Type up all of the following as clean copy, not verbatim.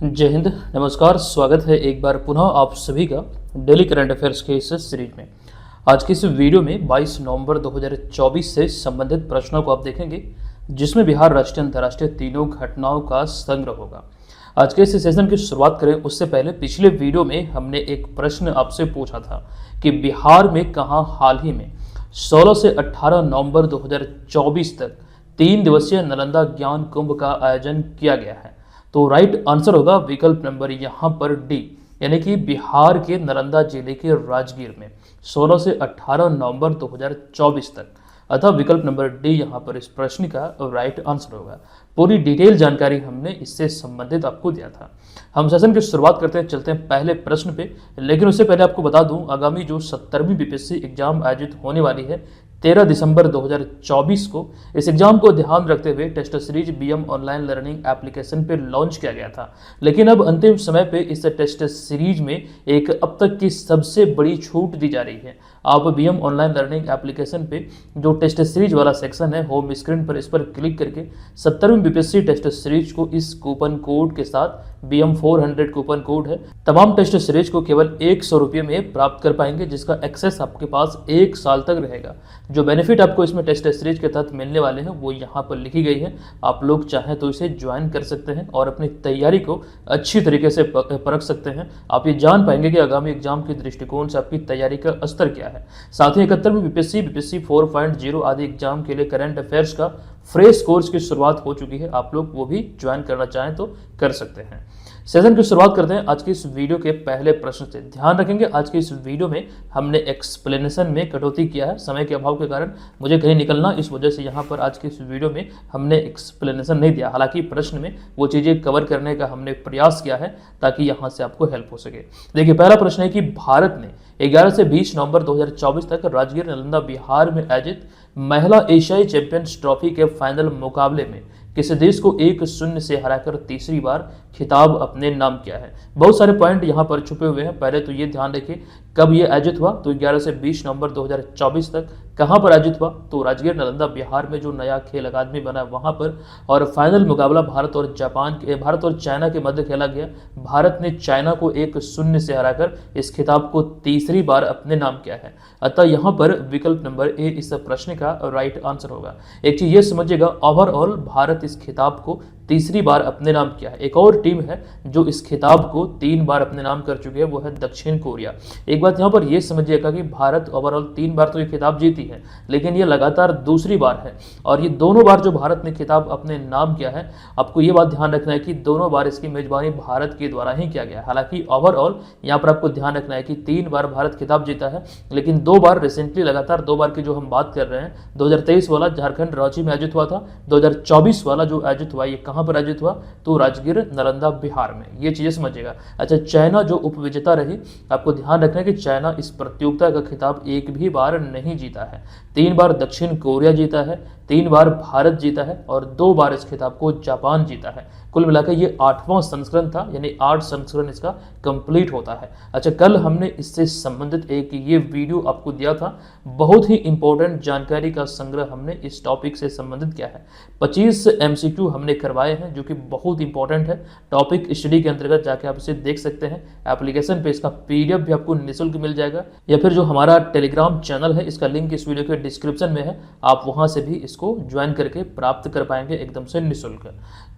जय हिंद, नमस्कार। स्वागत है एक बार पुनः आप सभी का डेली करंट अफेयर्स के इस सीरीज में। आज की इस वीडियो में 22 नवंबर 2024 से संबंधित प्रश्नों को आप देखेंगे, जिसमें बिहार राष्ट्रीय अंतर्राष्ट्रीय तीनों घटनाओं का संग्रह होगा। आज के इस सेशन की शुरुआत करें उससे पहले पिछले वीडियो में हमने एक प्रश्न आपसे पूछा था कि बिहार में कहाँ हाल ही में 16 से 18 नवंबर 2024 तक 3 दिवसीय नालंदा ज्ञान कुंभ का आयोजन किया गया है। तो राइट आंसर होगा विकल्प नंबर यहाँ पर डी, यानी कि बिहार के नालंदा जिले के राजगीर में 16 से 18 नवंबर 2024 तक। अतः विकल्प नंबर डी यहाँ पर इस प्रश्न का राइट आंसर होगा। पूरी डिटेल जानकारी हमने इससे संबंधित आपको दिया था। हम सेशन की शुरुआत करते हैं, चलते हैं पहले प्रश्न पे। लेकिन उससे पहले आपको बता दूं, आगामी जो 70वीं बीपीएससी एग्जाम आयोजित होने वाली है 13 दिसंबर 2024 को, इस एग्जाम को ध्यान रखते हुए test series BM online learning application पे लॉन्च किया गया था। लेकिन अब अंतिम समय पे इस टेस्ट सीरीज में एक अब तक की सबसे बड़ी छूट दी जा रही है। आप बीएम ऑनलाइन लर्निंग एप्लीकेशन पे जो टेस्ट सीरीज वाला सेक्शन है, होम स्क्रीन पर इस पर क्लिक करके 70वीं बीपीएससी टेस्ट सीरीज को इस कूपन कोड के साथ BM 400 कूपन कोड है, तमाम टेस्ट सीरीज को केवल 100 रुपये में प्राप्त कर पाएंगे, जिसका एक्सेस आपके पास 1 साल तक रहेगा। जो बेनिफिट आपको इसमें टेस्ट सीरीज के तहत मिलने वाले हैं वो यहाँ पर लिखी गई है। आप लोग चाहें तो इसे ज्वाइन कर सकते हैं और अपनी तैयारी को अच्छी तरीके से परख सकते हैं। आप ये जान पाएंगे कि आगामी एग्जाम के दृष्टिकोण से आपकी तैयारी का स्तर क्या है। साथ ही 71वीं बीपीएससी 4.0 आदि एग्जाम के लिए करंट अफेयर्स का फ्रेश कोर्स की शुरुआत हो चुकी है। आप लोग वो भी ज्वाइन करना चाहें तो कर सकते हैं। सेशन की शुरुआत करते हैं आज की इस वीडियो के पहले प्रश्न से। ध्यान रखेंगे, आज की इस वीडियो में हमने एक्सप्लेनेशन में कटौती किया है। समय के अभाव के कारण मुझे कहीं निकलना, इस वजह से यहाँ पर आज की इस वीडियो में हमने एक्सप्लेनेशन नहीं दिया। हालांकि प्रश्न में वो चीज़ें कवर करने का हमने प्रयास किया है ताकि यहाँ से आपको हेल्प हो सके। देखिए, पहला प्रश्न है कि भारत ने 11 से 20 नवंबर 2024 तक राजगीर नालंदा बिहार में आयोजित महिला एशियाई चैंपियंस ट्रॉफी के फाइनल मुकाबले में किस देश को 1-0 से हराकर तीसरी बार खिताब अपने नाम किया है। बहुत सारे पॉइंट यहाँ पर छुपे हुए हैं। पहले तो ये ध्यान रखिए कब ये आयोजित हुआ, तो 11 से 20 नवंबर 2024 तक। कहाँ पर आयोजित हुआ, तो राजगीर नालंदा बिहार में जो नया खेल अकादमी बना है वहाँ पर। और फाइनल मुकाबला भारत और चाइना के मध्य खेला गया। भारत ने चाइना को 1-0 से हराकर इस खिताब को तीसरी बार अपने नाम किया है। अतः यहाँ पर विकल्प नंबर ए इस प्रश्न का राइट आंसर होगा। एक चीज ये समझिएगा, ओवरऑल भारत इस खिताब को तीसरी बार अपने नाम किया है। एक और टीम है जो इस खिताब को 3 बार अपने नाम कर चुकी है, वो है दक्षिण कोरिया। एक बात यहाँ पर यह समझिएगा कि भारत ओवरऑल 3 बार तो ये खिताब जीती है, लेकिन ये लगातार दूसरी बार है। और ये दोनों बार जो भारत ने खिताब अपने नाम किया है, आपको ये बात ध्यान रखना है कि दोनों बार इसकी मेजबानी भारत के द्वारा ही किया गया है। हालांकि ओवरऑल यहाँ पर आपको ध्यान रखना है कि 3 बार भारत खिताब जीता है, लेकिन 2 बार रिसेंटली लगातार 2 बार की जो हम बात कर रहे हैं, 2023 वाला झारखंड रांची में आयोजित हुआ था। 2024 वाला जो आयोजित हुआ, ये कहाँ पर आयोजित हुआ, तो राजगीर नालंदा बिहार में। ये चीजें समझिएगा। अच्छा, चाइना जो उपविजेता रही, आपको ध्यान रखना है कि चाइना इस प्रतियोगिता का खिताब एक भी बार नहीं जीता है। 3 बार दक्षिण कोरिया जीता है, 3 बार भारत जीता है और 2 बार इस खिताब को जापान जीता है। कुल मिलाकर ये 8वां संस्करण था, यानी 8 संस्करण इसका कंप्लीट होता है। अच्छा, कल हमने इससे संबंधित एक ये वीडियो आपको दिया था। बहुत ही इंपॉर्टेंट जानकारी का संग्रह हमने इस टॉपिक से संबंधित किया है। 25 MCQ हमने करवाए हैं, जो कि बहुत इंपॉर्टेंट है। टॉपिक स्टडी के अंतर्गत जाके आप इसे देख सकते हैं। एप्लीकेशन पे इसका PDF भी आपको निःशुल्क मिल जाएगा, या फिर जो हमारा टेलीग्राम चैनल है, इसका लिंक इस वीडियो के डिस्क्रिप्शन में है, आप वहां से भी इसको ज्वाइन करके प्राप्त कर पाएंगे एकदम से निःशुल्क।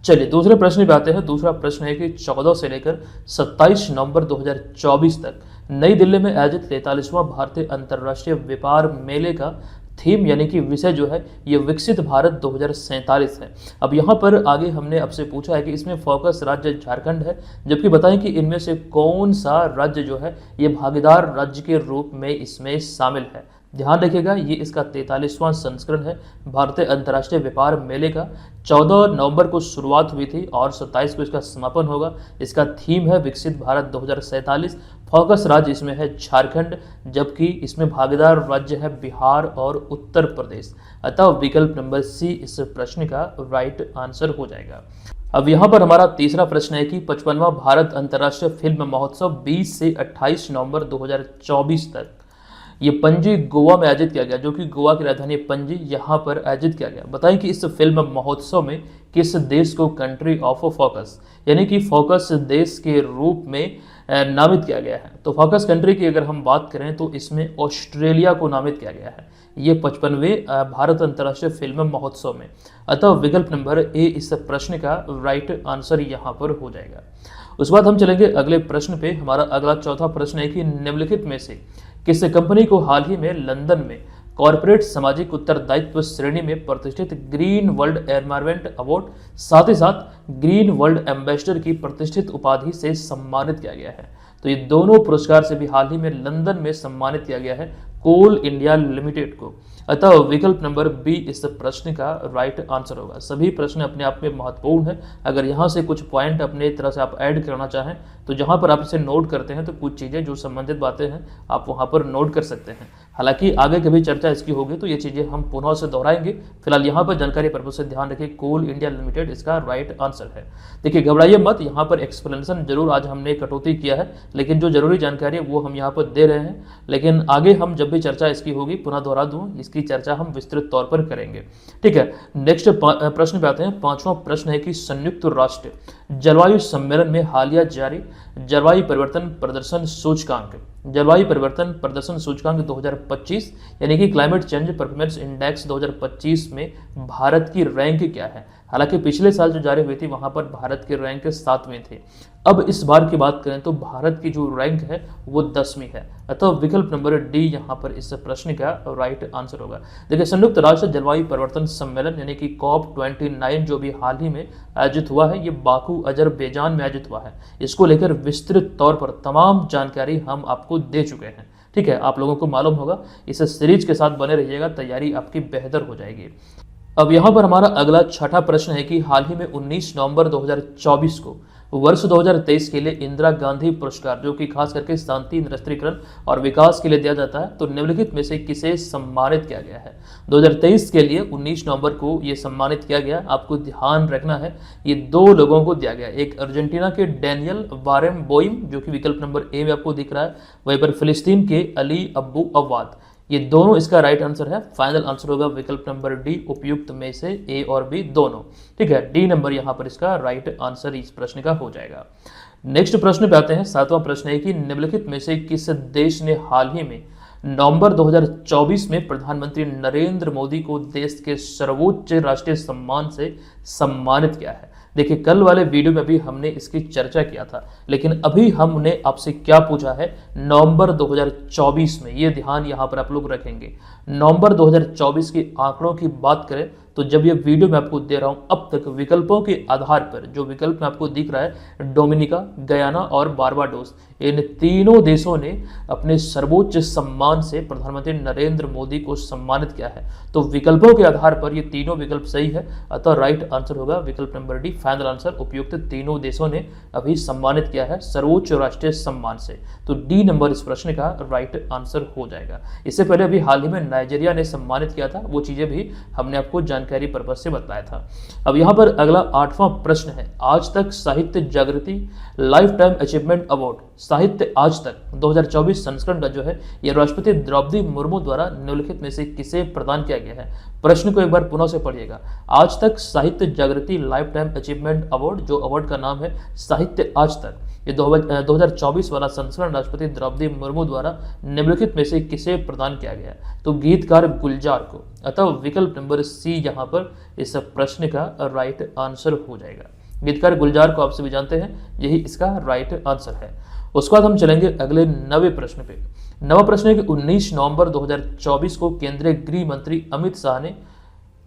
चलिए दूसरे प्रश्न पे आते हैं। दूसरा प्रश्न है कि 14 से लेकर 27 नवंबर 2024 तक नई दिल्ली में आयोजित 43वां भारतीय अंतर्राष्ट्रीय व्यापार मेले का थीम, यानी कि विषय जो है, ये विकसित भारत 2047 है। अब यहाँ पर आगे हमने आपसे पूछा है कि इसमें फोकस राज्य झारखंड है, जबकि बताएं कि इनमें से कौन सा राज्य जो है ये भागीदार राज्य के रूप में इसमें शामिल है। ध्यान रखिएगा, ये इसका 43वां संस्करण है भारतीय अंतर्राष्ट्रीय व्यापार मेले का। 14 नवंबर को शुरुआत हुई थी और 27 को इसका समापन होगा। इसका थीम है विकसित भारत 2047। फोकस राज्य इसमें है झारखंड, जबकि इसमें भागीदार राज्य है बिहार और उत्तर प्रदेश। अतः विकल्प नंबर सी इस प्रश्न का राइट आंसर हो जाएगा। अब यहाँ पर हमारा तीसरा प्रश्न है कि 55वां भारत अंतर्राष्ट्रीय फिल्म महोत्सव 20 से 28 नवंबर 2024 तक ये पणजी गोवा में आयोजित किया गया, जो कि गोवा की राजधानी पणजी यहाँ पर आयोजित किया गया। बताएं कि इस फिल्म महोत्सव में किस देश को कंट्री ऑफ फोकस यानी कि फोकस देश के रूप में नामित किया गया है। तो फोकस कंट्री की अगर हम बात करें तो इसमें ऑस्ट्रेलिया को नामित किया गया है, ये 55वें भारत अंतर्राष्ट्रीय फिल्म महोत्सव में। अतः विकल्प नंबर ए इस प्रश्न का राइट आंसर यहाँ पर हो जाएगा। उसके बाद हम चलेंगे अगले प्रश्न पे। हमारा अगला चौथा प्रश्न है कि निम्नलिखित में से किस कंपनी को हाल ही में लंदन में कॉर्पोरेट सामाजिक उत्तरदायित्व श्रेणी में प्रतिष्ठित ग्रीन वर्ल्ड एनवायरमेंट अवार्ड, साथ ही साथ ग्रीन वर्ल्ड एम्बेसडर की प्रतिष्ठित उपाधि से सम्मानित किया गया है। तो ये दोनों पुरस्कार से भी हाल ही में लंदन में सम्मानित किया गया है कोल इंडिया लिमिटेड को। अतः विकल्प नंबर बी इस प्रश्न का राइट आंसर होगा। सभी प्रश्न अपने आप में महत्वपूर्ण है। अगर यहाँ से कुछ पॉइंट अपने तरह से आप ऐड करना चाहें तो जहाँ पर आप इसे नोट करते हैं तो कुछ चीज़ें जो संबंधित बातें हैं आप वहाँ पर नोट कर सकते हैं। हालांकि आगे कभी चर्चा इसकी होगी तो ये चीज़ें हम पुनः से दोहराएंगे। फिलहाल यहाँ पर जानकारी पर्पज से ध्यान रखिए, कोल इंडिया लिमिटेड इसका राइट आंसर है। देखिए घबराइए मत, यहाँ पर एक्सप्लेनेशन जरूर आज हमने कटौती किया है, लेकिन जो जरूरी जानकारी है वो हम यहाँ पर दे रहे हैं। लेकिन आगे हम जब भी चर्चा इसकी होगी, पुनः दोहरा दूँ, इसकी चर्चा हम विस्तृत तौर पर करेंगे। ठीक है, नेक्स्ट प्रश्न पे आते हैं। पांचवा प्रश्न है कि संयुक्त राष्ट्र जलवायु सम्मेलन में हालिया जारी जलवायु परिवर्तन प्रदर्शन सूचकांक, जलवायु परिवर्तन प्रदर्शन सूचकांक 2025 यानी कि क्लाइमेट चेंज परफॉर्मेंस इंडेक्स 2025 में भारत की रैंक क्या है। हालांकि पिछले साल जो जारी हुई थी वहां पर भारत के रैंक 7वें थे। अब इस बार की बात करें तो भारत की जो रैंक है वो 10वीं है। अतः विकल्प नंबर डी यहाँ पर इस प्रश्न का राइट आंसर होगा। देखिए संयुक्त राष्ट्र जलवायु परिवर्तन सम्मेलन यानी कि COP29 जो भी हाल ही में आयोजित हुआ है, ये बाकू अजरबैजान में आयोजित हुआ है। इसको लेकर विस्तृत तौर पर तमाम जानकारी हम आपको दे चुके हैं। ठीक है, आप लोगों को मालूम होगा। इस सीरीज के साथ बने रहिएगा, तैयारी आपकी बेहतर हो जाएगी। अब यहाँ पर हमारा अगला छठा प्रश्न है कि हाल ही में 19 नवंबर 2024 को वर्ष 2023 के लिए इंदिरा गांधी पुरस्कार, जो कि खास करके शांति, निरस्त्रीकरण और विकास के लिए दिया जाता है, तो निम्नलिखित में से किसे सम्मानित किया गया है। 2023 के लिए 19 नवंबर को ये सम्मानित किया गया। आपको ध्यान रखना है ये दो लोगों को दिया गया, एक अर्जेंटीना के डैनियल बारेम्बोइम जो कि विकल्प नंबर ए में आपको दिख रहा है, वहीं पर फिलिस्तीन के अली अब्बू अवाद। ये दोनों इसका राइट आंसर है। फाइनल आंसर होगा विकल्प नंबर डी, उपयुक्त में से ए और बी दोनों। ठीक है, डी नंबर यहाँ पर इसका राइट आंसर इस प्रश्न का हो जाएगा। नेक्स्ट प्रश्न पे आते हैं। सातवां प्रश्न है कि निम्नलिखित में से किस देश ने हाल ही में नवंबर 2024 में प्रधानमंत्री नरेंद्र मोदी को देश के सर्वोच्च राष्ट्रीय सम्मान से सम्मानित किया है। देखिए कल वाले वीडियो में भी हमने इसकी चर्चा किया था, लेकिन अभी हमने आपसे क्या पूछा है नवंबर 2024 में, ये ध्यान यहाँ पर आप लोग रखेंगे। नवंबर 2024 के आंकड़ों की बात करें तो जब ये वीडियो मैं आपको दे रहा हूँ, अब तक विकल्पों के आधार पर जो विकल्प में आपको दिख रहा है, डोमिनिका, गयाना और बारबाडोस, इन तीनों देशों ने अपने सर्वोच्च सम्मान से प्रधानमंत्री नरेंद्र मोदी को सम्मानित किया है। तो विकल्पों के आधार पर ये तीनों विकल्प सही है, अतः राइट आंसर होगा विकल्प नंबर डी, फाइनल आंसर। उपयुक्त तीनों देशों ने अभी सम्मानित किया है सर्वोच्च राष्ट्रीय सम्मान से, तो डी नंबर इस प्रश्न का राइट आंसर हो जाएगा। इससे पहले अभी हाल ही में नाइजीरिया ने सम्मानित किया था, वो चीजें भी हमने आपको जानकारी पर्पज से बताया था। अब यहाँ पर अगला आठवां प्रश्न है, आज तक साहित्य जागृति लाइफ टाइम अचीवमेंट अवार्ड साहित्य आज तक 2024 संस्करण का जो है ये राष्ट्रपति द्रौपदी मुर्मू द्वारा निम्नलिखित में से किसे प्रदान किया गया है। प्रश्न को एक बार पुनः से पढ़िएगा। आज तक साहित्य जागृति लाइफ टाइम अचीवमेंट अवार्ड, जो अवार्ड का नाम है साहित्य आज तक, ये 2024 वाला संस्करण राष्ट्रपति द्रौपदी मुर्मू द्वारा निम्नलिखित में से किसे प्रदान किया गया, तो गीतकार गुलजार को। अतः विकल्प नंबर सी यहाँ पर इस प्रश्न का राइट आंसर हो जाएगा। गीतकार गुलजार को आप सभी जानते हैं, यही इसका राइट आंसर है। उसके बाद हम चलेंगे अगले 9वें प्रश्न पे। 9वां प्रश्न है कि 19 नवंबर 2024 को केंद्रीय गृह मंत्री अमित शाह ने,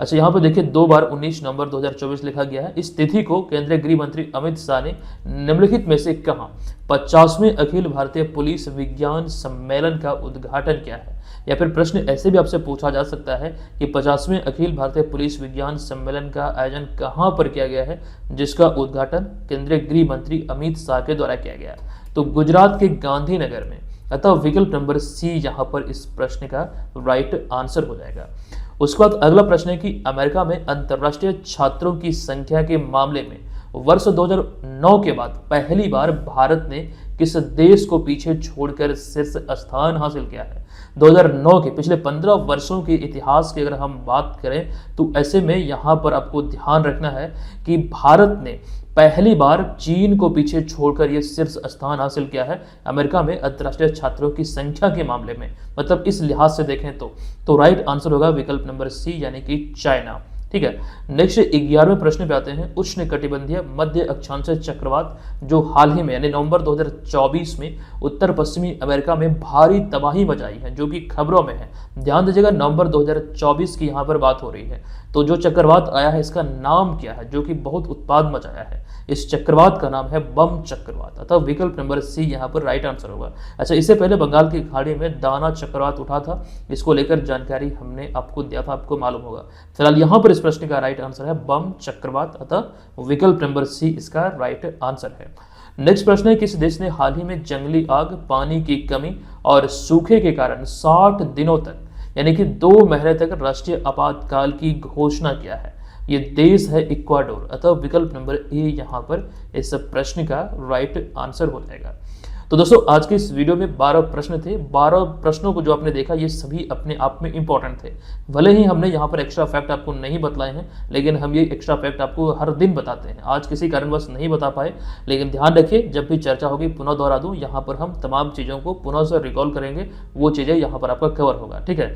अच्छा यहाँ पर देखिए 2 बार 19 नवंबर 2024 लिखा गया है। इस तिथि को केंद्रीय गृह मंत्री अमित शाह ने निम्नलिखित में से कहां 50वें अखिल भारतीय पुलिस विज्ञान सम्मेलन का उद्घाटन किया है। या फिर प्रश्न ऐसे भी आपसे पूछा जा सकता है कि 50वें अखिल भारतीय पुलिस विज्ञान सम्मेलन का आयोजन कहां पर किया गया है, जिसका उद्घाटन केंद्रीय गृह मंत्री अमित शाह के द्वारा किया गया, तो गुजरात के गांधीनगर में। अतः विकल्प नंबर सी यहाँ पर इस प्रश्न का राइट आंसर हो जाएगा। उसके बाद अगला प्रश्न है कि अमेरिका में अंतर्राष्ट्रीय छात्रों की संख्या के मामले में वर्ष 2009 के बाद पहली बार भारत ने किस देश को पीछे छोड़कर शीर्ष स्थान हासिल किया है। 2009 के पिछले 15 वर्षों के इतिहास की अगर हम बात करें तो ऐसे में यहाँ पर आपको ध्यान रखना है कि भारत ने पहली बार चीन को पीछे छोड़कर यह शीर्ष स्थान हासिल किया है अमेरिका में अंतर्राष्ट्रीय छात्रों की संख्या के मामले में। मतलब इस लिहाज से देखें तो राइट आंसर होगा विकल्प नंबर सी यानी कि चाइना। ठीक है, नेक्स्ट 11वें प्रश्न पे आते हैं। उष्णकटिबंधीय मध्य अक्षांशीय चक्रवात जो हाल ही में यानी नवंबर 2024 में उत्तर पश्चिमी अमेरिका में भारी तबाही मचाई है, जो कि खबरों में है। ध्यान दीजिएगा, नवंबर 2024 की यहाँ पर बात हो रही है। तो जो चक्रवात आया है इसका नाम क्या है, जो कि बहुत उत्पाद मचाया है? इस चक्रवात का नाम है बम चक्रवात। अतः विकल्प नंबर सी यहाँ पर राइट आंसर होगा। अच्छा, इससे पहले बंगाल की खाड़ी में दाना चक्रवात उठा था, इसको लेकर जानकारी हमने आपको दिया था, आपको मालूम होगा। फिलहाल यहाँ पर इस प्रश्न का राइट आंसर है बम चक्रवात। अतः विकल्प नंबर सी इसका राइट आंसर है। नेक्स्ट प्रश्न है, किस देश ने हाल ही में जंगली आग, पानी की कमी और सूखे के कारण 60 दिनों तक यानी कि 2 महीने तक राष्ट्रीय आपातकाल की घोषणा किया है? ये देश है इक्वाडोर। अतः विकल्प नंबर ए यहाँ पर इस प्रश्न का राइट आंसर हो जाएगा। तो दोस्तों, आज के इस वीडियो में 12 प्रश्न थे। 12 प्रश्नों को जो आपने देखा ये सभी अपने आप में इंपॉर्टेंट थे। भले ही हमने यहाँ पर एक्स्ट्रा फैक्ट आपको नहीं बतलाए हैं, लेकिन हम ये एक्स्ट्रा फैक्ट आपको हर दिन बताते हैं। आज किसी कारणवश नहीं बता पाए, लेकिन ध्यान रखिए, जब भी चर्चा होगी पुनः दोहरा दूँ, यहाँ पर हम तमाम चीज़ों को पुनः से रिकॉल करेंगे, वो चीज़ें यहाँ पर आपका कवर होगा। ठीक है,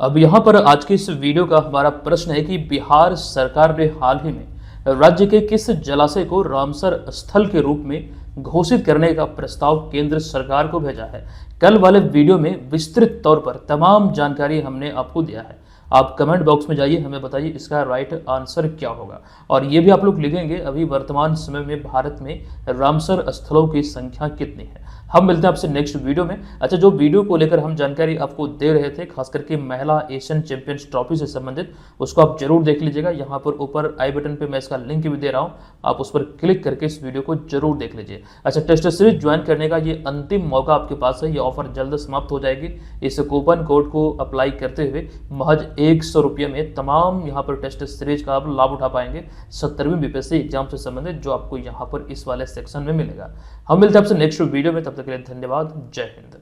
अब यहाँ पर आज की इस वीडियो का हमारा प्रश्न है कि बिहार सरकार ने हाल ही में राज्य के किस जलाशय को रामसर स्थल के रूप में घोषित करने का प्रस्ताव केंद्र सरकार को भेजा है? कल वाले वीडियो में विस्तृत तौर पर तमाम जानकारी हमने आपको दिया है। आप कमेंट बॉक्स में जाइए, हमें बताइए इसका राइट आंसर क्या होगा। और ये भी आप लोग लिखेंगे अभी वर्तमान समय में भारत में रामसर स्थलों की संख्या कितनी है। हम मिलते हैं आपसे नेक्स्ट वीडियो में। अच्छा, जो वीडियो को लेकर हम जानकारी आपको दे रहे थे, खास करके महिला एशियन चैंपियंस ट्रॉफी से संबंधित, उसको आप जरूर देख लीजिएगा। यहाँ पर ऊपर आई बटन पे मैं इसका लिंक भी दे रहा हूँ, आप उस पर क्लिक करके इस वीडियो को जरूर देख लीजिए। अच्छा, टेस्ट सीरीज ज्वाइन करने का ये अंतिम मौका आपके पास है। ये ऑफर जल्द समाप्त हो जाएगी। इस कूपन कोड को अप्लाई करते हुए महज 100 रुपये में तमाम यहाँ पर टेस्ट सीरीज का आप लाभ उठा पाएंगे 70वीं बीपीएससी एग्जाम से संबंधित, जो आपको यहाँ पर इस वाले सेक्शन में मिलेगा। हम मिलते हैं आपसे नेक्स्ट वीडियो में, तब तक के लिए धन्यवाद। जय हिंद।